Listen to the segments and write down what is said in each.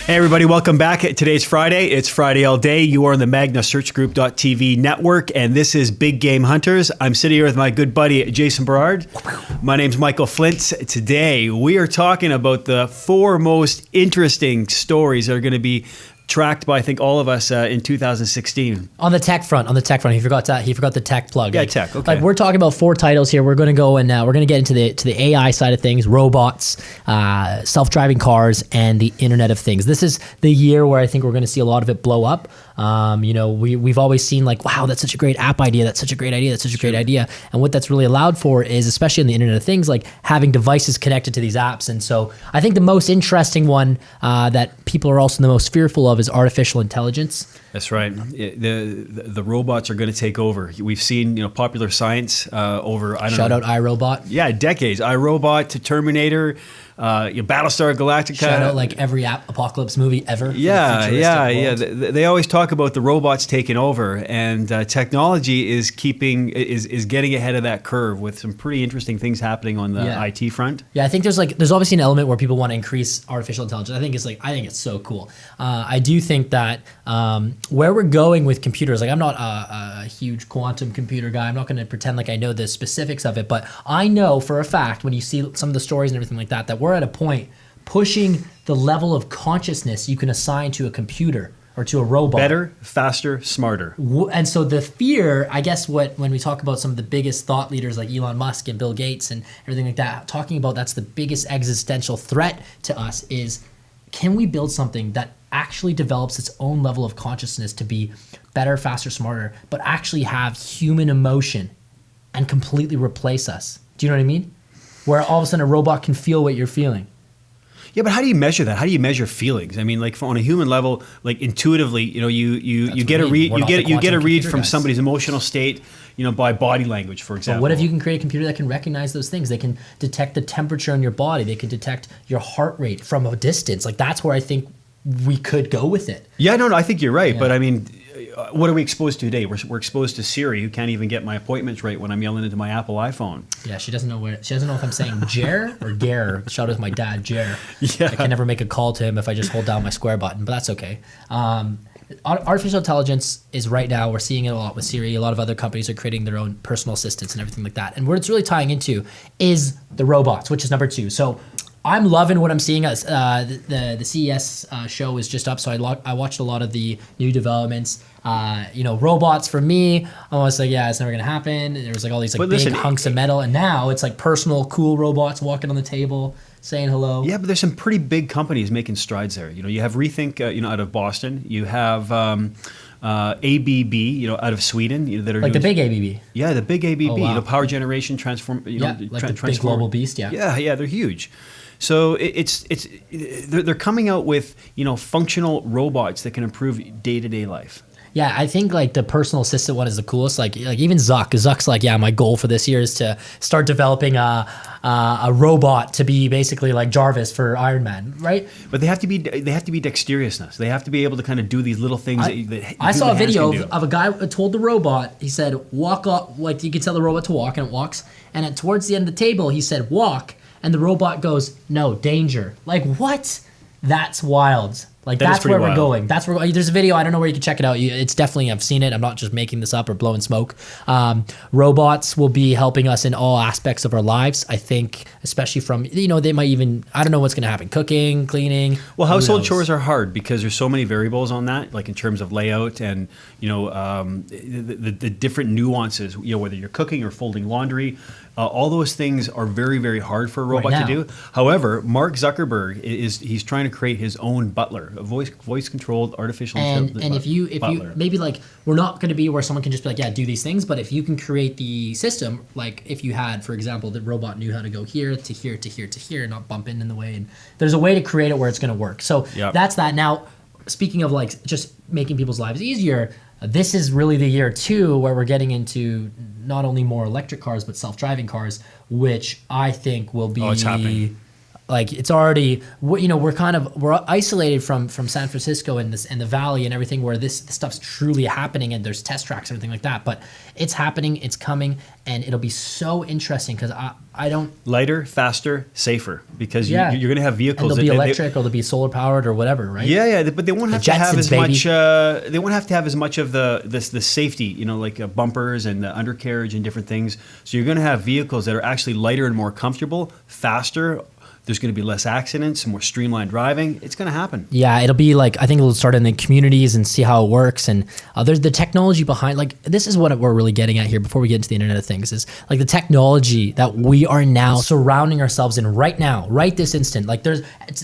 Hey everybody, welcome back. Today's Friday. It's Friday all day. You are on the Magna SearchGroup.tv network, and this is Big Game Hunters. I'm sitting here with my good buddy Jason Berard. My name's Michael Flint. Today we are talking about the 4 most interesting stories that are going to be tracked by, I think, all of us in 2016. On the tech front, he forgot the tech plug. Yeah, tech. Okay. Like we're talking about 4 titles here. We're going to go and we're going to get into the AI side of things, robots, self-driving cars, and the Internet of Things. This is the year where I think we're going to see a lot of it blow up. We've always seen like, wow, that's such a great app idea. That's such a great idea. That's such a great idea. And what that's really allowed for is, especially in the Internet of Things, like having devices connected to these apps. And so I think the most interesting one that people are also the most fearful of is artificial intelligence. That's right. The robots are going to take over. We've seen, popular science over, Shout out iRobot. Yeah, decades. iRobot to Terminator, Battlestar Galactica. Shout out like every apocalypse movie ever. Yeah. They always talk about the robots taking over, and technology is getting ahead of that curve with some pretty interesting things happening on the IT front. Yeah, I think there's obviously an element where people want to increase artificial intelligence. I think it's so cool. I do think that where we're going with computers, like I'm not a huge quantum computer guy. I'm not going to pretend like I know the specifics of it, but I know for a fact when you see some of the stories and everything like that we're at a point pushing the level of consciousness you can assign to a computer or to a robot. Better, faster, smarter. And so the fear, I guess, when we talk about some of the biggest thought leaders like Elon Musk and Bill Gates and everything like that, talking about that's the biggest existential threat to us is, can we build something that actually develops its own level of consciousness to be better, faster, smarter, but actually have human emotion and completely replace us? Do you know what I mean? Where all of a sudden a robot can feel what you're feeling. Yeah, but how do you measure that? How do you measure feelings? I mean, like on a human level, like intuitively, you get a read from somebody's emotional state, by body language, for example. But what if you can create a computer that can recognize those things? They can detect the temperature in your body. They can detect your heart rate from a distance. Like that's where I think we could go with it. Yeah, no, I think you're right. Yeah. But I mean, what are we exposed to today? We're exposed to Siri, who can't even get my appointments right when I'm yelling into my Apple iPhone. Yeah, she doesn't know if I'm saying Jer or Gare. Shout out to my dad, Jer. Yeah. I can never make a call to him if I just hold down my square button, but that's okay. Artificial intelligence is right now, we're seeing it a lot with Siri. A lot of other companies are creating their own personal assistants and everything like that. And what it's really tying into is the robots, which is number 2. So I'm loving what I'm seeing. The CES show is just up, so I watched a lot of the new developments. Robots for me, I was like, yeah, it's never gonna happen. There was like all these big hunks of metal, and now it's like personal, cool robots walking on the table, saying hello. Yeah, but there's some pretty big companies making strides there. You have Rethink, out of Boston. You have ABB, out of Sweden, that are like the big ABB. Yeah, the big ABB. Oh, wow. Power generation, transform. The big global beast. Yeah. Yeah, they're huge. So they're coming out with functional robots that can improve day-to-day life. Yeah, I think like the personal assistant one is the coolest. Like even Zuck's like, yeah, my goal for this year is to start developing a robot to be basically like Jarvis for Iron Man, right? But they have to be dexterousness. They have to be able to kind of do these little things I saw a video of a guy who told the robot, he said, walk up, like you could tell the robot to walk, and it walks. And towards the end of the table, he said, walk. And the robot goes, no, danger. Like, what? That's wild. Like, that's where we're going. That's where there's a video. I don't know where you can check it out. It's definitely, I've seen it. I'm not just making this up or blowing smoke. Robots will be helping us in all aspects of our lives. I think, especially from, they might even, I don't know what's going to happen. Cooking, cleaning. Well, household chores are hard because there's so many variables on that, like in terms of layout and, the different nuances, whether you're cooking or folding laundry. All those things are very, very hard for a robot to do. However, Mark Zuckerberg he's trying to create his own butler, a voice controlled artificial intelligence. And if you maybe like, we're not going to be where someone can just be like, yeah, do these things, but if you can create the system, like if you had, for example, the robot knew how to go here to here to here to here, and not bump in the way, and there's a way to create it where it's going to work. So that's that. Now, speaking of like just making people's lives easier, this is really the year 2 where we're getting into not only more electric cars but self-driving cars, which I think will be. Oh, it's happening. like it's already, we're isolated from San Francisco and the valley and everything where this stuff's truly happening, and there's test tracks and everything like that. But it's happening, it's coming, and it'll be so interesting because I don't lighter, faster, safer, because Yeah. you're going to have vehicles and they'll be that- electric or they'll be solar powered or whatever, right? Yeah, but they won't have to have Jetsons, as baby. much. They won't have to have as much of the safety, like bumpers and the undercarriage and different things. So you're going to have vehicles that are actually lighter and more comfortable, faster. There's going to be less accidents, more streamlined driving. It's going to happen. Yeah, it'll be like, I think it'll start in the communities and see how it works. And there's the technology behind, like, this is what we're really getting at here before we get into the Internet of Things, is like the technology that we are now surrounding ourselves in right now, right this instant. Like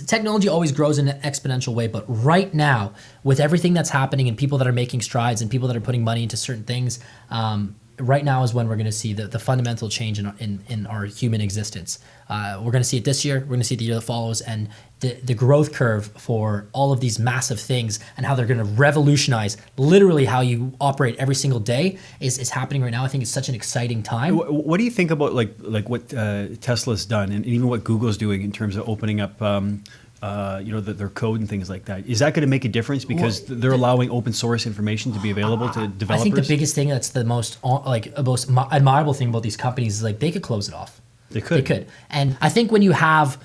technology always grows in an exponential way, but right now, with everything that's happening and people that are making strides and people that are putting money into certain things, right now is when we're going to see the fundamental change in our human existence. We're going to see it this year. We're going to see it the year that follows, and the growth curve for all of these massive things and how they're going to revolutionize literally how you operate every single day is happening right now. I think it's such an exciting time. What do you think about like what Tesla's done, and even what Google's doing in terms of opening up? Their code and things like that. Is that going to make a difference because they're allowing open source information to be available to developers? I think the biggest thing that's the most admirable thing about these companies is like they could close it off. They could. And I think when you have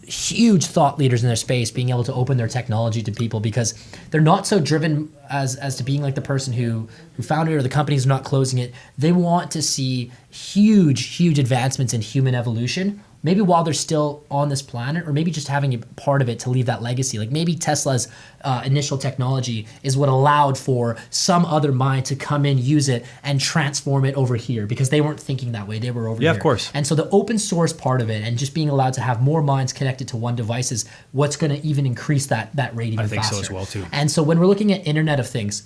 huge thought leaders in their space being able to open their technology to people, because they're not so driven as to being like the person who founded it, or the companies are not closing it. They want to see huge advancements in human evolution, maybe while they're still on this planet, or maybe just having a part of it to leave that legacy. Like maybe Tesla's initial technology is what allowed for some other mind to come in, use it, and transform it over here, because they weren't thinking that way. They were over here. Yeah, of course. And so the open source part of it, and just being allowed to have more minds connected to one device, is what's going to even increase that rate even faster. I think so as well, too. And so when we're looking at Internet of Things,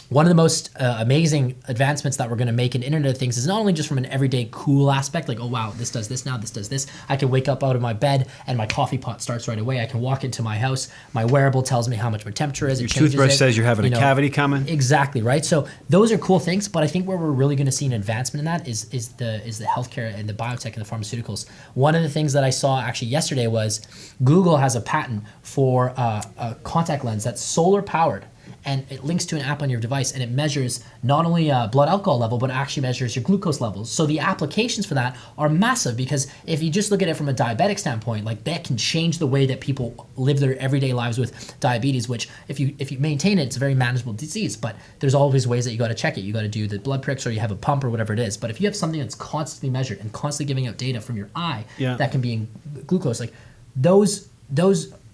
one of the most amazing advancements that we're going to make in Internet of Things is not only just from an everyday cool aspect, like, oh wow, this does this now, this does this. I can wake up out of my bed and my coffee pot starts right away. I can walk into my house. My wearable tells me how much my temperature is. Your toothbrush says you're having a cavity coming. Exactly, right? So those are cool things, but I think where we're really going to see an advancement in that is the healthcare and the biotech and the pharmaceuticals. One of the things that I saw actually yesterday was Google has a patent for a contact lens that's solar powered. And it links to an app on your device, and it measures not only blood alcohol level, but it actually measures your glucose levels. So the applications for that are massive, because if you just look at it from a diabetic standpoint, like that can change the way that people live their everyday lives with diabetes, which if you maintain it, it's a very manageable disease. But there's always ways that you got to check it. You got to do the blood pricks, or you have a pump, or whatever it is. But if you have something that's constantly measured and constantly giving out data from your eye, that can be in glucose, like those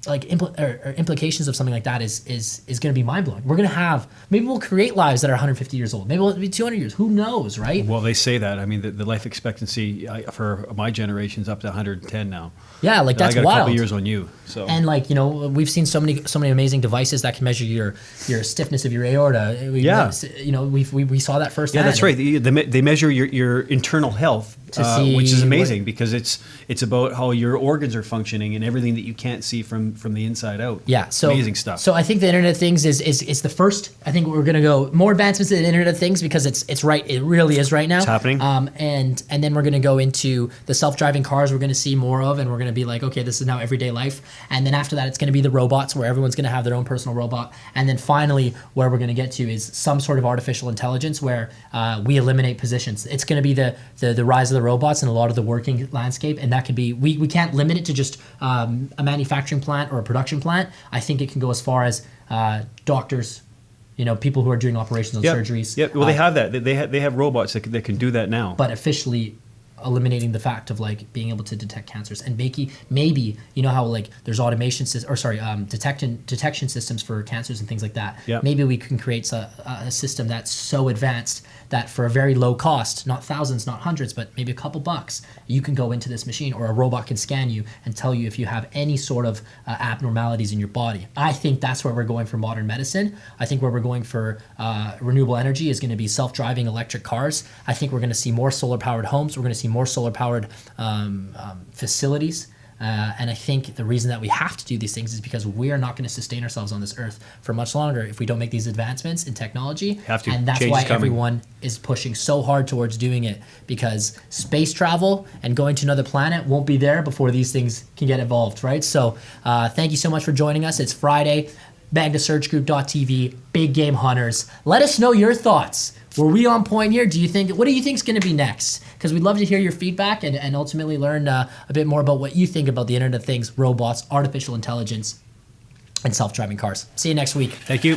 like implications of something like that is going to be mind-blowing. We're going to have, maybe we'll create lives that are 150 years old. Maybe we'll be 200 years. Who knows, right? Well, they say that. I mean, the life expectancy for my generation is up to 110 now. Yeah, like that's I got wild. a couple years on you. So. And like, we've seen so many amazing devices that can measure your stiffness of your aorta. We saw that firsthand. Yeah, that's right. They measure your internal health, which is amazing, because it's about how your organs are functioning and everything that you can't see from the inside out. Yeah, so amazing stuff. So I think the Internet of Things is the first. I think we're going to go more advancements in the Internet of Things, because it's right. It really is right now. It's happening. And then we're going to go into the self-driving cars. We're going to see more of, and we're going to be like, okay, this is now everyday life. And then after that, it's going to be the robots, where everyone's going to have their own personal robot. And then finally, where we're going to get to is some sort of artificial intelligence, where we eliminate positions. It's going to be the rise of the robots and a lot of the working landscape, and that could be, we can't limit it to just a manufacturing plant or a production plant. I think it can go as far as doctors, people who are doing operations on surgeries. Yeah, well, they have that. They have robots that can do that now. But officially eliminating the fact of like being able to detect cancers, and maybe how like there's automation detection systems for cancers and things like that. Yeah. Maybe we can create a system that's so advanced that for a very low cost, not thousands, not hundreds, but maybe a couple bucks, you can go into this machine, or a robot can scan you and tell you if you have any sort of abnormalities in your body. I think that's where we're going for modern medicine. I think where we're going for renewable energy is going to be self-driving electric cars. I think we're going to see more solar-powered homes. We're going to see more solar-powered facilities. And I think the reason that we have to do these things is because we are not going to sustain ourselves on this earth for much longer if we don't make these advancements in technology. Have to. And that's Change why is coming. everyone is pushing so hard towards doing it, because space travel and going to another planet won't be there before these things can get evolved, right? So thank you so much for joining us. It's Friday. MagnaSearchGroup.tv, Big Game Hunters. Let us know your thoughts. Were we on point here? What do you think is going to be next? Because we'd love to hear your feedback and ultimately learn a bit more about what you think about the Internet of Things, robots, artificial intelligence, and self-driving cars. See you next week. Thank you.